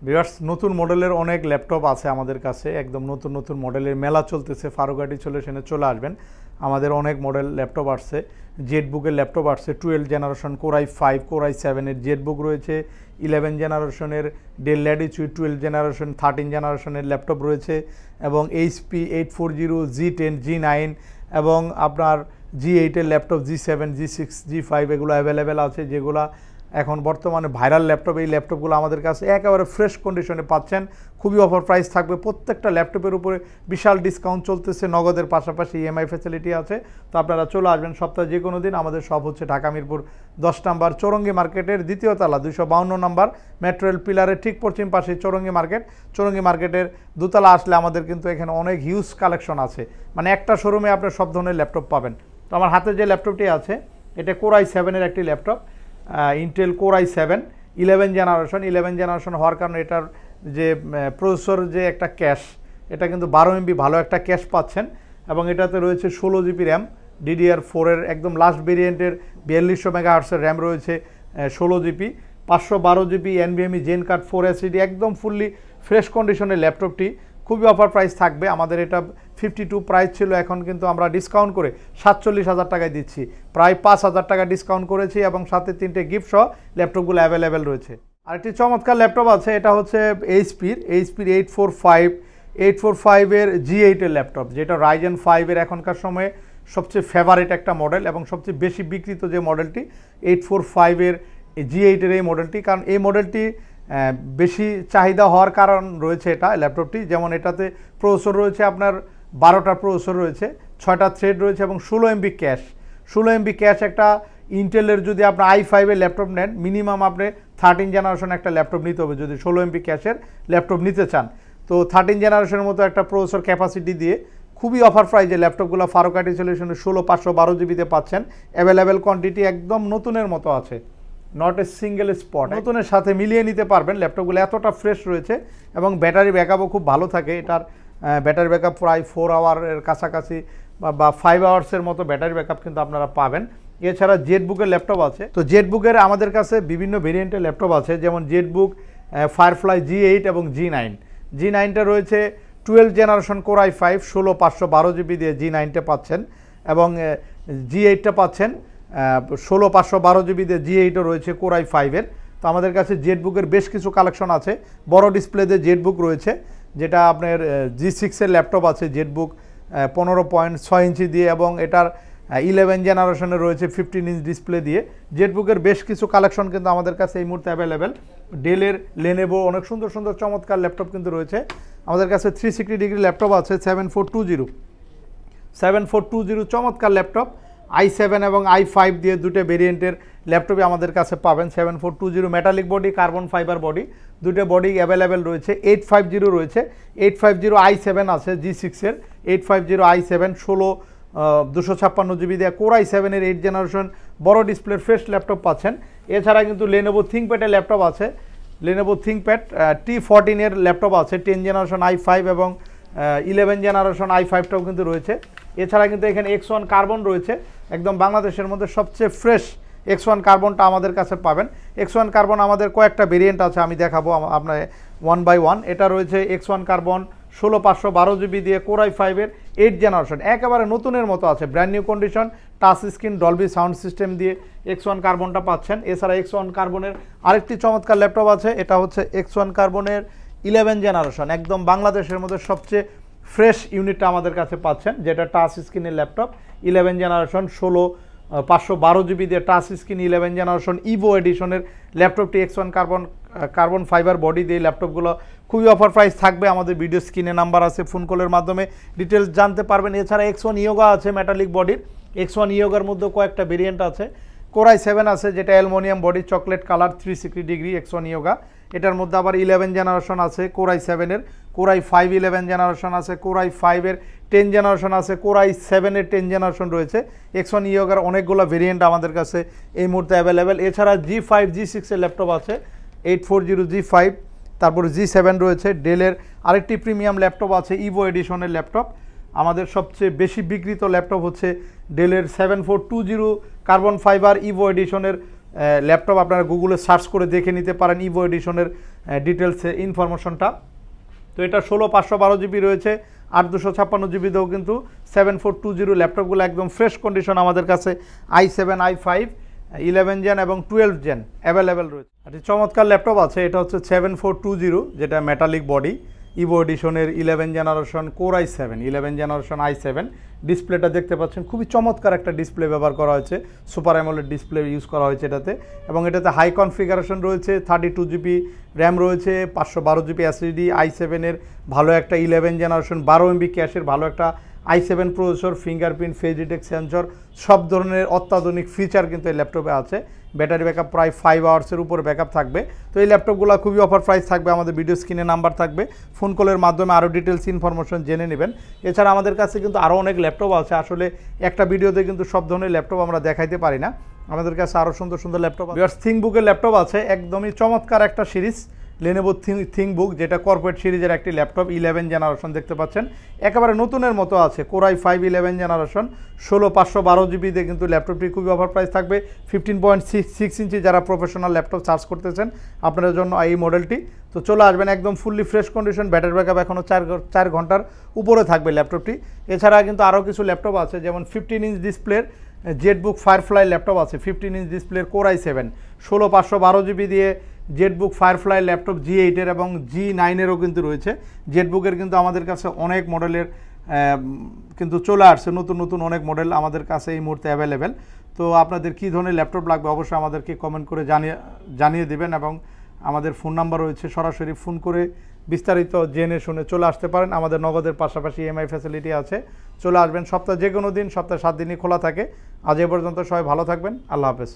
Viewers নতুন মডেলের অনেক ল্যাপটপ আছে আমাদের কাছে, একদম নতুন নতুন মডেলের মেলা চলতেছে। ফারুকাটি সলিউশনে চলে আসবেন, আমাদের অনেক মডেল ল্যাপটপ আসছে। জেটবুকের ল্যাপটপ আসছে 12 জেনারেশন কোর i5 কোর i7-এর জেটবুক রয়েছে, 11 জেনারেশনের ডেল ল্যাটিটিউড, 12 জেনারেশন 13 জেনারেশনের ল্যাপটপ রয়েছে, এবং HP 840 G10 G9 এবং আপনার G8-এর ল্যাপটপ G7 G6 G5 এগুলো অ্যাভেলেবেল আছে, যেগুলো এখন বর্তমানে ভাইরাল ল্যাপটপ। এই ল্যাপটপগুলো আমাদের কাছে একেবারে ফ্রেশ কন্ডিশনে পাচ্ছেন, খুবই অফার প্রাইস থাকবে। প্রত্যেকটা ল্যাপটপের উপরে বিশাল ডিসকাউন্ট চলতেছে, নগদের পাশাপাশি EMI ফ্যাসিলিটি আছে। তো আপনারা চলে আসবেন সপ্তাহে যে কোনো দিন। আমাদের শপ হচ্ছে ঢাকা মিরপুর 10 নম্বর চৌরঙ্গি মার্কেটের দ্বিতীয় তলা 252 নম্বর মেট্রো রেল পিলারের ঠিক পশ্চিম পাশে চৌরঙ্গি মার্কেট। চৌরঙ্গি মার্কেটের দোতলা আসলে আমাদের কিন্তু এখানে অনেক হিউজ কালেকশন আছে, মানে একটা শোরুমে আপনার সব ধরনের ল্যাপটপ পাবেন। তো আমার হাতে যে ল্যাপটপটি আছে এটা কোর i7-এর একটি laptop, Intel core i7 11 generation হওয়ার কারণে এটার যে প্রসেসর যে একটা ক্যাশ, এটা কিন্তু 12 MB ভালো একটা ক্যাশ পাচ্ছেন, এবং এটাতে রয়েছে 16 GB র্যাম, DDR4-এর একদম লাস্ট ভেরিয়েন্টের 4200 মেগাহার্টসের র্যাম রয়েছে, 16 GB, 512 GB NVMe জেন কার্ড 4 SSD, একদম ফুললি ফ্রেশ কন্ডিশনের ল্যাপটপটি। খুবই অফার প্রাইস থাকবে। আমাদের এটা 52 প্রাইস ছিল, এখন কিন্তু আমরা ডিসকাউন্ট করে 47,000 টাকায় দিচ্ছি, প্রায় 5,000 টাকা ডিসকাউন্ট করেছি, এবং সাথে 3টে গিফট সহ ল্যাপটপগুলো অ্যাভেলেবেল রয়েছে। আরেকটি চমৎকার ল্যাপটপ আছে, এটা হচ্ছে এইচপির 845-এর G8-এর ল্যাপটপ, যেটা Ryzen 5-এর এখনকার সময়ে সবচেয়ে ফেভারিট একটা মডেল, এবং সবচেয়ে বেশি বিক্রিত যে মডেলটি 845-এর G8-এর এই মডেলটি। কারণ এই মডেলটি বেশি চাহিদা হওয়ার কারণ রয়েছে এটা ল্যাপটপটি, যেমন এটাতে প্রসেসর রয়েছে আপনার 12টা প্রসেসর রয়েছে, 6টা থ্রেড রয়েছে, এবং 16 MB ক্যাশ। 16 MB ক্যাশ একটা ইন্টেলের যদি আপনার i5-এর ল্যাপটপ নেন, মিনিমাম আপনি 13 জেনারেশন একটা ল্যাপটপ নিতে হবে যদি 16 MB ক্যাশের ল্যাপটপ নিতে চান। তো 13 জেনারেশনের মতো একটা প্রসেসর ক্যাপাসিটি দিয়ে খুবই অফার প্রাইজে ল্যাপটপগুলো ফারুকাটি সলিউশনে 16,512 জিবিতে পাচ্ছেন। অ্যাভেলেবেল কোয়ান্টিটি একদম নতুনের মতো আছে, নট এ সিঙ্গেল স্পট, নতুনের সাথে মিলিয়ে নিতে পারবেন। ল্যাপটপগুলো এতটা ফ্রেশ রয়েছে, এবং ব্যাটারি ব্যাকআপও খুব ভালো থাকে। এটার ব্যাটারি ব্যাকআপ প্রায় 4 আওয়ারের কাছাকাছি বা 5 আওয়ার্সের মতো ব্যাটারি ব্যাকআপ কিন্তু আপনারা পাবেন। এছাড়া জেটবুকের ল্যাপটপ আছে। তো জেটবুকের আমাদের কাছে বিভিন্ন ভেরিয়েন্টের ল্যাপটপ আছে, যেমন জেটবুক ফায়ারফ্লাই G8 এবং G9। G9টা রয়েছে 12 জেনারেশন কোর i5 16,512 জিবি দিয়ে G9টা পাচ্ছেন, এবং G8টা পাচ্ছেন 16,512 জিবি দিয়ে। G8ও রয়েছে কোর i5-এর। তো আমাদের কাছে জেটবুকের বেশ কিছু কালেকশন আছে। বড় ডিসপ্লেতে জেটবুক রয়েছে, যেটা আপনার G6-এর ল্যাপটপ আছে জেটবুক 15.6 ইঞ্চি দিয়ে, এবং এটার 11 জেনারেশনে রয়েছে 15 ইঞ্চ ডিসপ্লে দিয়ে। জেটবুকের বেশ কিছু কালেকশন কিন্তু আমাদের কাছে এই মুহূর্তে অ্যাভেলেবেল। ডেলের, লেনোভো অনেক সুন্দর সুন্দর চমৎকার ল্যাপটপ কিন্তু রয়েছে আমাদের কাছে। 360 ডিগ্রি ল্যাপটপ আছে 7420 চমৎকার ল্যাপটপ, i7 এবং i5 দিয়ে দুটো ভেরিয়েন্টের ল্যাপটপই আমাদের কাছে পাবেন। 7420 metallic body, carbon fibre body, দুটো বডি অ্যাভেলেবেল রয়েছে। 850 রয়েছে, 850 i7 আছে G6-এর, 850 i7 256 জিবি দিয়ে কোর i7-এর 8 জেনারেশন বড় ডিসপ্লের ফ্রেশ ল্যাপটপ পাচ্ছেন। এছাড়া কিন্তু লেনোভো থিংকপ্যাডের ল্যাপটপ আছে, লেনোভো থিংকপ্যাড T14-এর ল্যাপটপ আছে, 10 জেনারেশন i5 এবং 11 জেনারেশন i5টাও কিন্তু রয়েছে। এছাড়া কিন্তু এখানে X1 কার্বন রয়েছে, একদম বাংলাদেশের মধ্যে সবচেয়ে ফ্রেশ X1 কার্বনটা আমাদের কাছে পাবেন। X1 কার্বন আমাদের কয়েকটা ভেরিয়েন্ট আছে, আমি দেখাবো আপনার 1 বাই 1। এটা রয়েছে X1 কার্বন 16,512 জিবি দিয়ে কোর i5-এর 8 জেনারেশন, একেবারে নতুনের মতো আছে, brand new condition, touch screen, Dolby sound system দিয়ে X1 কার্বনটা পাচ্ছেন। এছাড়া X1 কার্বনের আরেকটি চমৎকার ল্যাপটপ আছে, এটা হচ্ছে X1 কার্বনের 11 জেনারেশন, একদম বাংলাদেশের মধ্যে সবচেয়ে ফ্রেশ ইউনিটটা আমাদের কাছে পাচ্ছেন, যেটা টাচ স্ক্রিনের ল্যাপটপ 11 জেনারেশন 16,512 জিবি দিয়ে টাচ স্ক্রিন 11 জেনারেশন ইভো এডিশনের ল্যাপটপটি X1 কার্বন ফাইবার বডি দিয়ে ল্যাপটপগুলো খুবই অফার প্রাইস থাকবে। আমাদের ভিডিও স্ক্রিনে নাম্বার আছে, ফোন কলের মাধ্যমে ডিটেলস জানতে পারবেন। এছাড়া X1 ইয়োগা আছে মেটালিক বডির, X1 ইয়োগার মধ্যে কয়েকটা ভেরিয়েন্ট আছে। কোর i7 আছে, যেটা aluminium body, chocolate colour, 360 degree X1 yoga. এটার মধ্যে আবার 11 জেনারেশন আছে কোর i7-এর, কোর i5 11 জেনারেশন আছে, কোর i5-এর 10 জেনারেশন আছে, কোর i7-এর 10 জেনারেশন রয়েছে। X1 ইয়োগার অনেকগুলো ভেরিয়েন্ট আমাদের কাছে এই মুহূর্তে অ্যাভেলেবেল। এছাড়া G5 G6-এর ল্যাপটপ আছে, 840 G5, তারপর G7 রয়েছে। ডেলের আরেকটি প্রিমিয়াম ল্যাপটপ আছে ইভো এডিশনের ল্যাপটপ। আমাদের সবচেয়ে বেশি বিক্রিত ল্যাপটপ হচ্ছে ডেলের 7420 কার্বন ফাইবার ইভো এডিশনের ল্যাপটপ আপনারা গুগলে সার্চ করে দেখে নিতে পারেন ইভো এডিশনের ডিটেলসে ইনফরমেশনটা। তো এটা 16/512 জিবি রয়েছে, 8/256 জিবিতেও কিন্তু 7420 ল্যাপটপগুলো একদম ফ্রেশ কন্ডিশন আমাদের কাছে i7 i5 11 জেন এবং 12 জেন অ্যাভেলেবেল রয়েছে। আর চমৎকার ল্যাপটপ আছে, এটা হচ্ছে 7420 যেটা মেটালিক বডি, ইভো এডিশনের 11 generation core i7 11 generation i7। ডিসপ্লেটা দেখতে পাচ্ছেন খুবই চমৎকার একটা ডিসপ্লে ব্যবহার করা হয়েছে, সুপার অ্যামোলেড ডিসপ্লে ইউজ করা হয়েছে এটাতে। এবং এটাতে হাই কনফিগারেশন রয়েছে, 32 জিবি র্যাম রয়েছে, 512 জিবি এসএসডি, i7 এর ভালো একটা 11 জেনারেশন 12 MB ক্যাশের ভালো একটা i7 processor, fingerprint, face detect sensor, সব ধরনের অত্যাধুনিক ফিচার কিন্তু এই ল্যাপটপে আছে। ব্যাটারি ব্যাকআপ প্রায় 5 আওয়ার্সের উপরে ব্যাকআপ থাকবে। তো এই ল্যাপটপগুলো খুবই অফার প্রাইস থাকবে, আমাদের ভিডিও স্ক্রিনে নাম্বার থাকবে, ফোন কলের মাধ্যমে আরও ডিটেলস ইনফরমেশন জেনে নেবেন। এছাড়া আমাদের কাছে কিন্তু আরও অনেক ল্যাপটপ আছে, আসলে একটা ভিডিওতে কিন্তু সব ধরনের ল্যাপটপ আমরা দেখাইতে পারি না, আমাদের কাছে আরও সুন্দর সুন্দর ল্যাপটপ আছে। থিংকবুকের ল্যাপটপ আছে, একদমই চমৎকার একটা সিরিজ লেনোভো থিংকবুক, যেটা কর্পোরেট সিরিজের একটি ল্যাপটপ 11 জেনারেশন দেখতে পাচ্ছেন, একেবারে নতুনের মতো আছে, কোর i5 11 জেনারেশন 16/512 জিবিতে কিন্তু ল্যাপটপটি খুবই অফার প্রাইস থাকবে। 15.6 ইঞ্চি যারা প্রফেশনাল ল্যাপটপ চার্জ করতেছেন আপনাদের জন্য এই মডেলটি। তো চলে আসবেন, একদম fully fresh condition, battery backup এখনও 4 ঘন্টার উপরে থাকবে ল্যাপটপটি। এছাড়া কিন্তু আরও কিছু ল্যাপটপ আছে, যেমন 15 ইঞ্চ ডিসপ্লের জেটবুক ফায়ারফ্লাই ল্যাপটপ আছে, 15 ইঞ্চ ডিসপ্লের কোর i7 16/512 জিবি দিয়ে জেটবুক ফায়ারফ্লাই ল্যাপটপ G8 এর এবং G9 কিন্তু রয়েছে। জেটবুকের কিন্তু আমাদের কাছে অনেক মডেলের কিন্তু চলে আসছে, নতুন নতুন অনেক মডেল আমাদের কাছে এই মুহূর্তে অ্যাভেলেবেল। তো আপনাদের কী ধরনের ল্যাপটপ লাগবে অবশ্যই আমাদেরকে কমেন্ট করে জানিয়ে দেবেন, এবং আমাদের ফোন নাম্বার রয়েছে, সরাসরি ফোন করে বিস্তারিত জেনে শুনে চলে আসতে পারেন। আমাদের নগদের পাশাপাশি EMI ফ্যাসিলিটি আছে, চলে আসবেন। সপ্তাহে যে কোনো দিন, সপ্তাহে 7 দিনই খোলা থাকে। আজ এ পর্যন্ত সবাই ভালো থাকবেন, আল্লাহ হাফেজ।